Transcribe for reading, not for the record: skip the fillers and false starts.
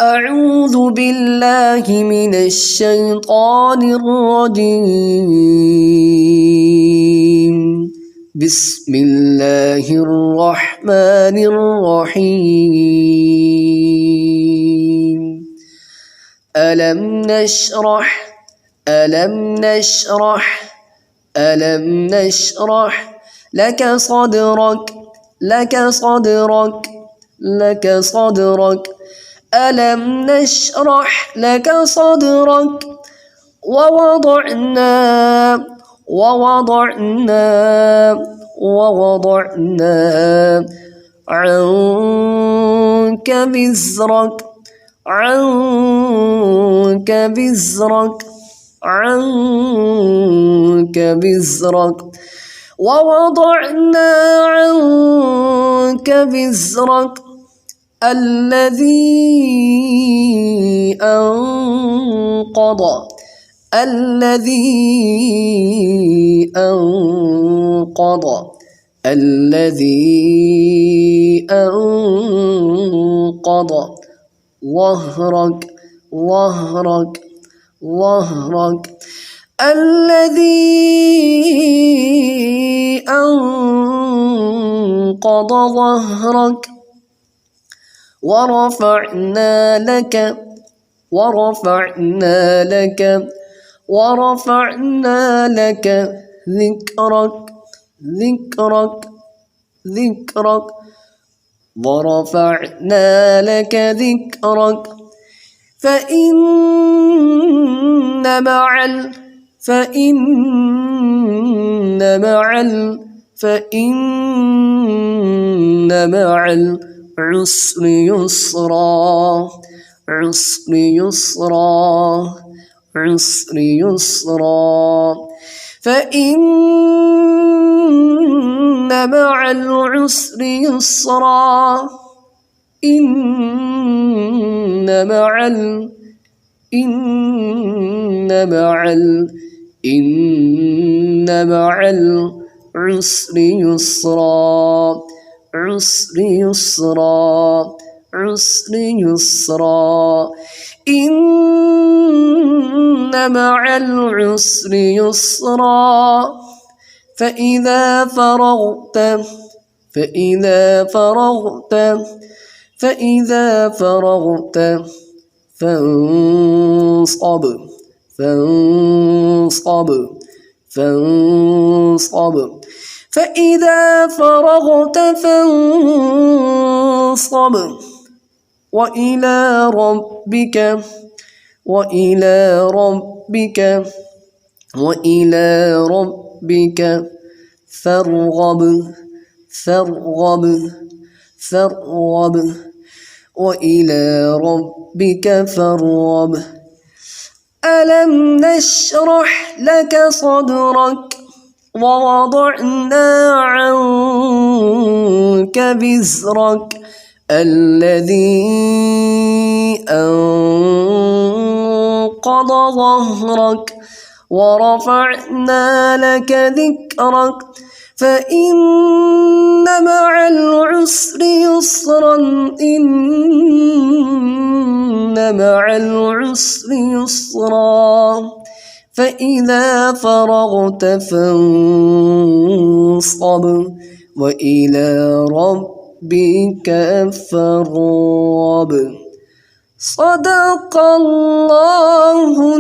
أعوذ بالله من الشيطان الرجيم. بسم الله الرحمن الرحيم. ألم نشرح لك صدرك ألم نشرح لك صدرك ووضعنا عنك وزرك الذي أنقض ظهرك ورفعنا لك ذكرك فإن مع العسر يسرا فإن مع العسر يسرا إن مع العسر يسرا فإذا فرغت فانصب وإلى ربك فارغب وإلى ربك فارغب. ألم نشرح لك صدرك ووضعنا عنك وزرك الذي أنقض ظهرك ورفعنا لك ذكرك فإن مع العسر يسرا فإذا فرغت فانصب وإلى ربك فارغب. صدق الله